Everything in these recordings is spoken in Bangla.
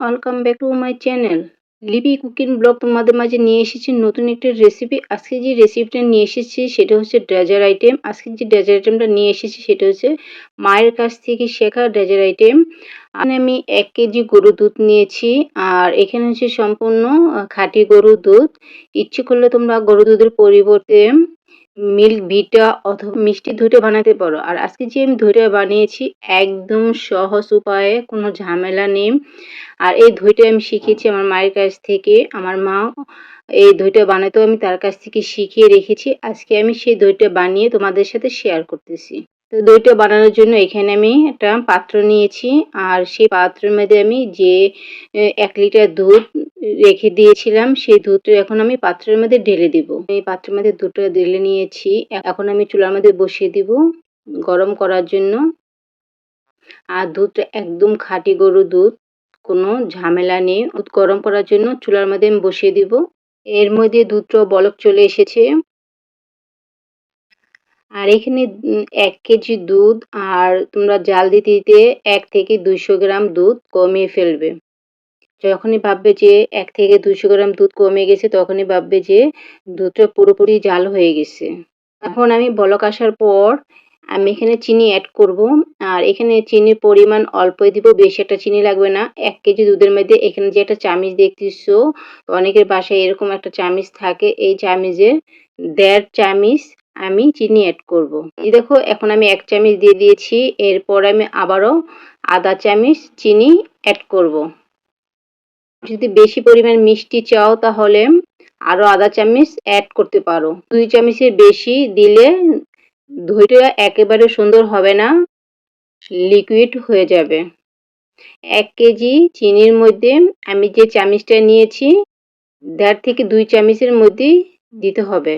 Welcome back to my channel লিপি কুকিং ব্লগ। তোমাদের মাঝে নিয়ে এসেছি নতুন একটা রেসিপি। আজকে যে রেসিপিটা নিয়ে এসেছি সেটা হচ্ছে ডেজার্ট আইটেম। আজকে যে ডেজার্ট আইটেমটা নিয়ে এসেছি সেটা হচ্ছে মায়ের কাছ থেকে শেখা ডেজার্ট আইটেম। আমি 1 কেজি গরুর দুধ নিয়েছি, আর এখানে হচ্ছে সম্পূর্ণ খাঁটি গরুর দুধ। ইচ্ছে করলে তোমরা গরুর দুধের পরিবর্তে মিল্ক ভিটা অথবা মিষ্টি দইটা বানাতে পারো। আর আজকে যে আমি দইটা বানিয়েছি একদম সহজ উপায়ে, কোনো ঝামেলা নেই। আর এই দইটা আমি শিখেছি আমার মায়ের কাছ থেকে। আমার মা এই দইটা বানাতেও আমি তার কাছ থেকে শিখিয়ে রেখেছি। আজকে আমি সেই দইটা বানিয়ে তোমাদের সাথে শেয়ার করতেছি। তো দইটা বানানোর জন্য এখানে আমি একটা পাত্র নিয়েছি, আর সেই পাত্রের মধ্যে আমি যে 1 লিটার দুধ রেখে দিয়েছিলাম সেই দুধটা এখন আমি পাত্রের মধ্যে ঢেলে দিব। এই পাত্রের মধ্যে দুধটা ঢেলে নিয়েছি। এখন আমি চুলার মধ্যে বসিয়ে দিব গরম করার জন্য। আর দুধটা একদম খাঁটি গরুর দুধ, কোনো ঝামেলা নেই। দুধ গরম করার জন্য চুলার মধ্যে আমি বসিয়ে দিব। এর মধ্যে দুধটা বলক চলে এসেছে। আর এখানে 1 কেজি দুধ, আর তোমরা জাল দিতে দিতে 1 থেকে 200 গ্রাম দুধ কমিয়ে ফেলবে। যখনই ভাববে যে 1 থেকে 200 গ্রাম দুধ কমে গেছে তখনই ভাববে যে দুধটা পুরোপুরি জাল হয়ে গেছে। এখন আমি বলক আসার পর আমি এখানে চিনি অ্যাড করব। আর এখানে চিনির পরিমাণ অল্পই দিব, বেশি একটা চিনি লাগবে না। 1 কেজি দুধের মধ্যে এখানে যে একটা চামিচ দেখতেছো, অনেকের বাসায় এরকম একটা চামিচ থাকে, এই চামিচের 1.5 চামিচ আমি চিনি অ্যাড করব। এই দেখো এখন আমি 1 চামিচ দিয়ে দিয়েছি। এরপর আমি আবারও আধা চামিচ চিনি অ্যাড করব। যদি বেশি পরিমাণ মিষ্টি চাও তাহলে আরও আধা চামচ অ্যাড করতে পারো। 2 চামচের বেশি দিলে দইটা একেবারে সুন্দর হবে না, লিকুইড হয়ে যাবে। 1 কেজি চিনির মধ্যে আমি যে চামচটা নিয়েছি 1.5 থেকে 2 চামচের মধ্যেই দিতে হবে।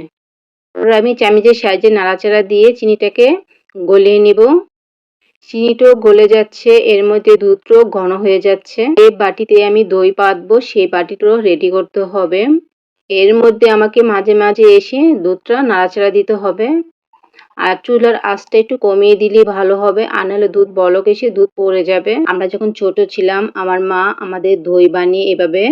আমি চামচের সাহায্যে নাড়াচাড়া দিয়ে চিনিটাকে গলিয়ে নিব। চিনিটাও গলে যাচ্ছে, এর মধ্যে দুধটাও ঘন হয়ে যাচ্ছে। যে বাটিতে আমি দই পাতবো সেই বাটিটাও রেডি করতে হবে। এর মধ্যে আমাকে মাঝে মাঝে এসে দুধটা নাড়াচাড়া দিতে হবে। আর চুলার আঁচটা একটু কমিয়ে দিলে ভালো হবে, আর নাহলে দুধ বলক এসে দুধ পড়ে যাবে। আমরা যখন ছোট ছিলাম আমার মা আমাদের দই বানিয়ে এভাবে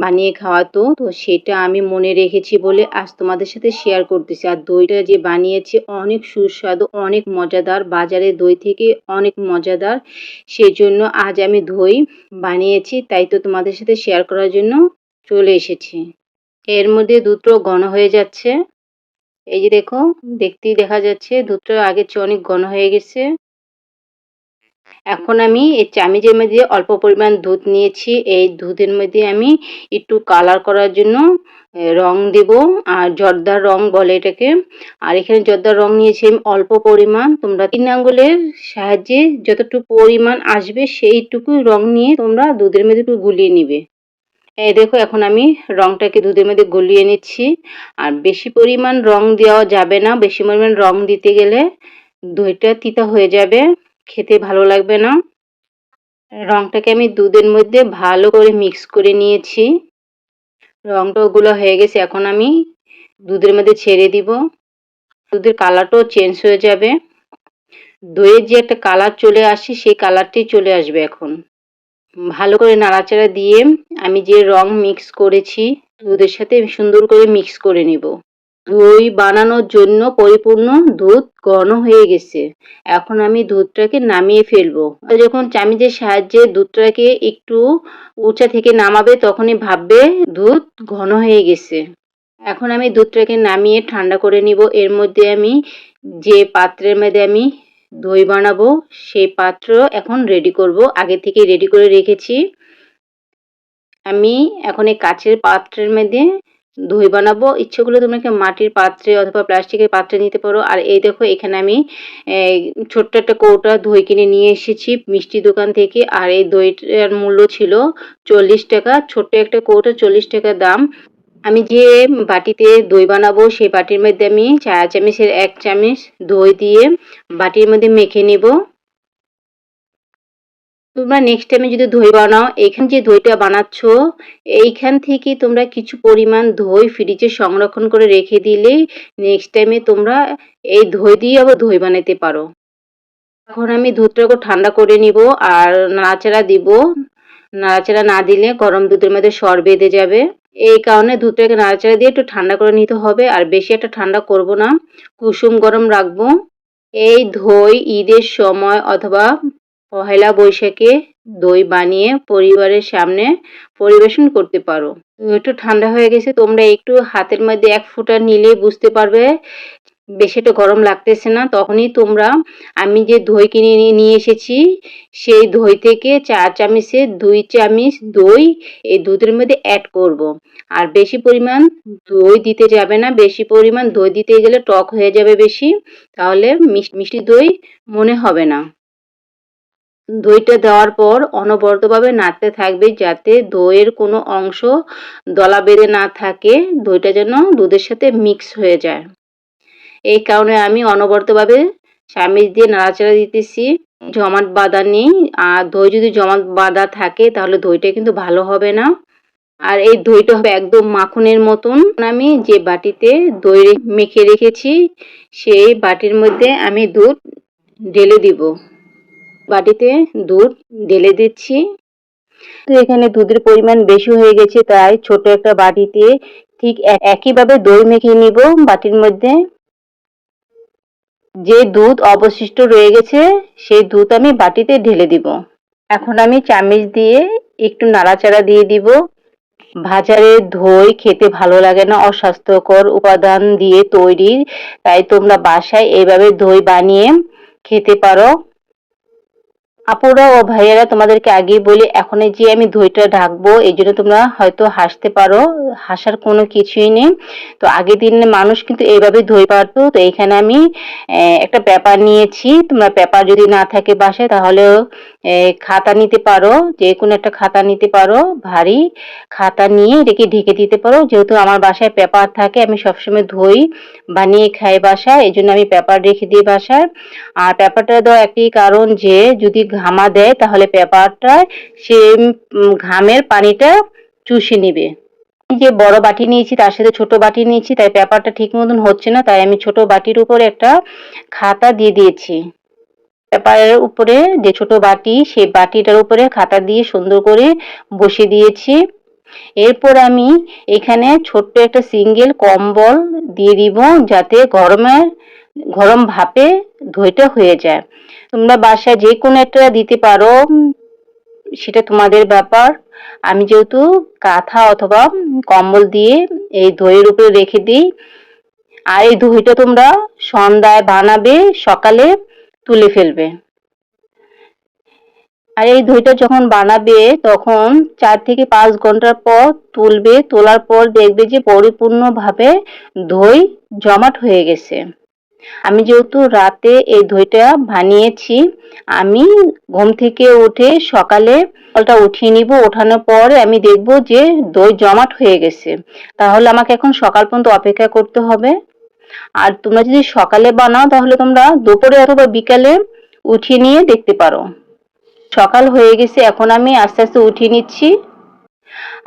বানিয়ে খাওয়াতো, তো সেটা আমি মনে রেখেছি বলে আজ তোমাদের সাথে শেয়ার করতেছি। আর দইটা যে বানিয়েছে অনেক সুস্বাদু, অনেক মজাদার, বাজারের দই থেকে অনেক মজাদার। সেজন্য আজ আমি দই বানিয়েছি, তাই তো তোমাদের সাথে শেয়ার করার জন্য চলে এসেছি। এর মধ্যে দুধটাও ঘন হয়ে যাচ্ছে। এই যে দেখো, দেখতেই দেখা যাচ্ছে দুধটা আগের চেয়ে অনেক ঘন হয়ে গেছে। এখন আমি এই চামচের মধ্যে অল্প পরিমাণ দুধ নিয়েছি। এই দুধের মধ্যে আমি একটু কালার করার জন্য রং দেব, আর জর্দার রং বলে এটাকে। আর এখানে জর্দার রং নিয়েছি আমি অল্প পরিমাণ। তোমরা 3 আঙ্গুলের সাহায্যে যতটুকু পরিমাণ আসবে সেইটুকু রং নিয়ে তোমরা দুধের মধ্যে একটু গুলিয়ে নিবে। এই দেখো এখন আমি রংটাকে দুধের মধ্যে গলিয়ে নিচ্ছি। আর বেশি পরিমাণ রং দেওয়া যাবে না, বেশি পরিমাণ রং দিতে গেলে দইটা তিতা হয়ে যাবে, খেতে ভালো লাগবে না। রংটাকে আমি দুধের মধ্যে ভালো করে মিক্স করে নিয়েছি। রংটা ওগুলো হয়ে গেছে, এখন আমি দুধের মধ্যে ছেড়ে দিব। দুধের কালারটাও চেঞ্জ হয়ে যাবে। দইয়ের যে একটা কালার চলে আসে সেই কালারটাই চলে আসবে এখন। ভালো করে নাড়াচাড়া দিয়ে আমি যে রং মিক্স করেছি দুধের সাথে সুন্দর করে মিক্স করে নিব। দই বানানোর জন্য পরিপূর্ণ দুধ ঘন হয়ে গেছে। এখন আমি দুধটাকে নামিয়ে ফেলবো। যখন চামচের সাহায্যে দুধটাকে একটু উঁচা থেকে নামাবে তখনই ভাববে দুধ ঘন হয়ে গেছে। এখন আমি দুধটাকে নামিয়ে ঠান্ডা করে নিব। এর মধ্যে আমি যে পাত্রের মধ্যে আমি দই বানাবো সেই পাত্র এখন রেডি করব। আগে থেকে রেডি করে রেখেছি। আমি এখন এই কাচের পাত্রের মধ্যে দই বানাবো। ইচ্ছে করলে তোমরা মাটির পাত্রে অথবা প্লাস্টিকের পাত্রে নিতে পারো। আর এই দেখো এখানে আমি ছোট্ট একটা কৌটা দই কিনে নিয়ে এসেছি মিষ্টি দোকান থেকে। আর এই দইটার মূল্য ছিল 40 টাকা। ছোট্ট একটা কৌটা 40 টাকা দাম। আমি যে বাটিতে দই বানাবো সেই বাটির মধ্যে আমি 4 চামচের 1 চামচ দই দিয়ে বাটির মধ্যে মেখে নিব। তোমরা নেক্সট টাইমে যদি দই বানাও, এখানে যে দইটা বানাচ্ছ এইখান থেকে তোমরা কিছু পরিমাণ দই ফ্রিজে সংরক্ষণ করে রেখে দিলে নেক্সট টাইমে তোমরা এই দই দিয়ে আবার দই বানাতে পারো। এখন আমি দুধটাকে ঠান্ডা করে নিব আর নাড়াচাড়া দিব। নাড়াচাড়া না দিলে গরম দুধের মধ্যে সর বেঁধে যাবে। এই কারণে দুধটাকে নাড়াচাড়া দিয়ে একটু ঠান্ডা করে নিতে হবে, আর বেশি একটা ঠান্ডা করব না, কুসুম গরম রাখবো। এই দই ঈদের সময় অথবা পহেলা বৈশাখে দই বানিয়ে পরিবারের সামনে পরিবেশন করতে পারো। একটু ঠান্ডা হয়ে গেছে, তোমরা একটু হাতের মধ্যে এক ফোঁটা নিলেই বুঝতে পারবে বেশি একটা গরম লাগতেছে না। তখনই তোমরা আমি যে দই কিনে নিয়ে এসেছি সেই দই থেকে 4 চামচে 2 চামচ দই এই দুধের মধ্যে অ্যাড করব। আর বেশি পরিমাণ দই দিতে যাবে না, বেশি পরিমাণ দই দিতে গেলে টক হয়ে যাবে বেশি, তাহলে মিষ্টি দই মনে হবে না। দইটা দেওয়ার পর অনবরতভাবে নাড়তে থাকবে যাতে দইয়ের কোনো অংশ দলা বেঁধে না থাকে, দইটা যেন দুধের সাথে মিক্স হয়ে যায়। এই কারণে আমি অনবরতভাবে চামচ দিয়ে নাড়াচাড়া দিতেছি, জমাট বাঁধা নেই। আর দই যদি জমাট বাঁধা থাকে তাহলে দইটা কিন্তু ভালো হবে না। আর এই দইটা হবে একদম মাখনের মতন। আমি যে বাটিতে দই মেখে রেখেছি সেই বাটির মধ্যে আমি দুধ ঢেলে দিব। বাটিতে দুধ ঢেলে দিচ্ছি। তো এখানে দুধের পরিমাণ বেশি হয়ে গেছে, তাই ছোট একটা বাটিতে ঠিক একইভাবে দই মেখে নিব বাটির মধ্যে। যে দুধ অবশিষ্ট রয়ে গেছে সেই দুধ আমি বাটিতে ঢেলে দিব। এখন আমি চামচ দিয়ে একটু নাড়াচাড়া দিয়ে দিব। বাজারের দই খেতে ভালো লাগে না, অস্বাস্থ্যকর উপাদান দিয়ে তৈরি, তাই তোমরা বাসায় এইভাবে দই বানিয়ে খেতে পারো। আপুরা ও ভাইয়েরা তোমাদেরকে আগেই বলি, এখন যে আমি দইটা ঢাকবো এই জন্য তোমরা হয়তো হাসতে পারো, হাসার কোনো কিছুই নেই। তো আগের দিনে মানুষ কিন্তু এইভাবে দই পারতো। তো এখানে আমি একটা পেপার নিয়েছি, তোমরা পেপার যদি না থাকে বাসায় তাহলে খাতা নিতে পারো, যে কোনো একটা খাতা নিতে পারো, ভারী খাতা নিয়ে এটাকে ঢেকে দিতে পারো। যেহেতু আমার বাসায় পেপার থাকে, আমি সবসময় দই বানিয়ে খাই বাসায়, এই জন্য আমি পেপার রেখে দিই বাসায়। আর পেপারটা দেওয়ার একটি কারণ যে যদি ঘামা দেয় তাহলে পেপারটা সে ঘামের পানিটা চুষে নেবে। যে বড় বাটি নিয়েছি তার সাথে ছোট বাটি নিয়েছি, তাই পেপারটা ঠিক মতন হচ্ছে না, তাই আমি ছোট বাটির উপরে একটা খাতা দিয়ে দিয়েছি। পেপারের উপরে যে ছোট বাটি সেই বাটিটার উপরে খাতা দিয়ে সুন্দর করে বসিয়ে দিয়েছি। এরপর আমি এখানে ছোট্ট একটা সিঙ্গেল কম্বল দিয়ে দিব যাতে গরম ভাপে দইটা হয়ে যায়। তোমরা বাসায় যে কোনো একটা দিতে পারো, সেটা তোমাদের ব্যাপার। আমি যেহেতু কাঁথা অথবা কম্বল দিয়ে এই দইয়ের উপরে রেখে দিই। আর এই দইটা তোমরা সন্ধ্যায় বানাবে, সকালে তুলে ফেলবে। আর এই দইটা যখন বানাবে তখন 4 থেকে 5 ঘন্টার পর তুলবে, তোলার পর দেখবে যে পরিপূর্ণভাবে দই জমাট হয়ে গেছে। আমি যেহেতু রাতে এই দইটা বানিয়েছি, আমি ঘুম থেকে উঠে সকালে জলটা উঠিয়ে নিব, ওঠানোর পর আমি দেখব যে দই জমাট হয়ে গেছে। তাহলে আমাকে এখন সকাল পর্যন্ত অপেক্ষা করতে হবে। আর তোমরা যদি সকালে বানাও তাহলে তোমরা দুপুরে অথবা বিকালে উঠিয়ে নিয়ে দেখতে পারো। সকাল হয়ে গেছে, এখন আমি আস্তে আস্তে উঠিয়ে নিচ্ছি।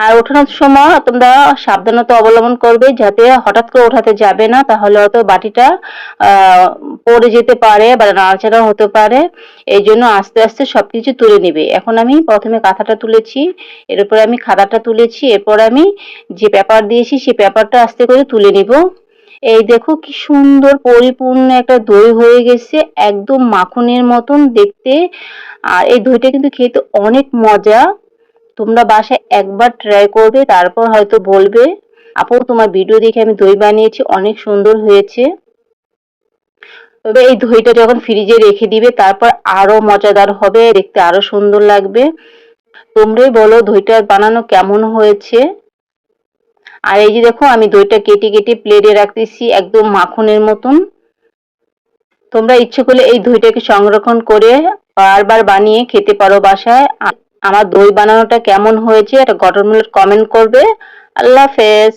আর ওঠানোর সময় তোমরা সাবধানতা অবলম্বন করবে যাতে হঠাৎ করে ওঠাতে যাবে না, তাহলে হয়তো বাটিটা পড়ে যেতে পারে বা নাড়াচাড়া হতে পারে। এই জন্য আস্তে আস্তে সবকিছু তুলে নিবে। এখন আমি প্রথমে কাঁথাটা তুলেছি, এরপর আমি খাতাটা তুলেছি, এরপর আমি যে পেপার দিয়েছি সেই পেপারটা আস্তে করে তুলে নিব। এই দেখো কি সুন্দর পরিপূর্ণ একটা দই হয়ে গেছে, একদম মাখনের মতন দেখতে। আর এই দইটা কিন্তু খেতে অনেক মজা। তোমরা বাসায় একবার ট্রাই করবে, তারপর হয়তো বলবে আপু তোমার ভিডিও দেখে আমি দই বানিয়েছি, অনেক সুন্দর হয়েছে। তবে এই দইটা যখন ফ্রিজে রেখে দিবে তারপর আরো মজাদার হবে, দেখতে আরো সুন্দর লাগবে। তোমরাই বলো দইটা বানানো কেমন হয়েছে। আর এই যে দেখো আমি দইটা কেটে কেটে প্লেটে রাখতেছি একদম মাখনের মতন। তোমরা ইচ্ছে করলে এই দইটাকে সংরক্ষণ করে বারবার বানিয়ে খেতে পারো বাসায়। আমার দই বানানোটা কেমন হয়েছে এটা গঠনমূলক কমেন্ট করবে। আল্লাহ হাফেজ।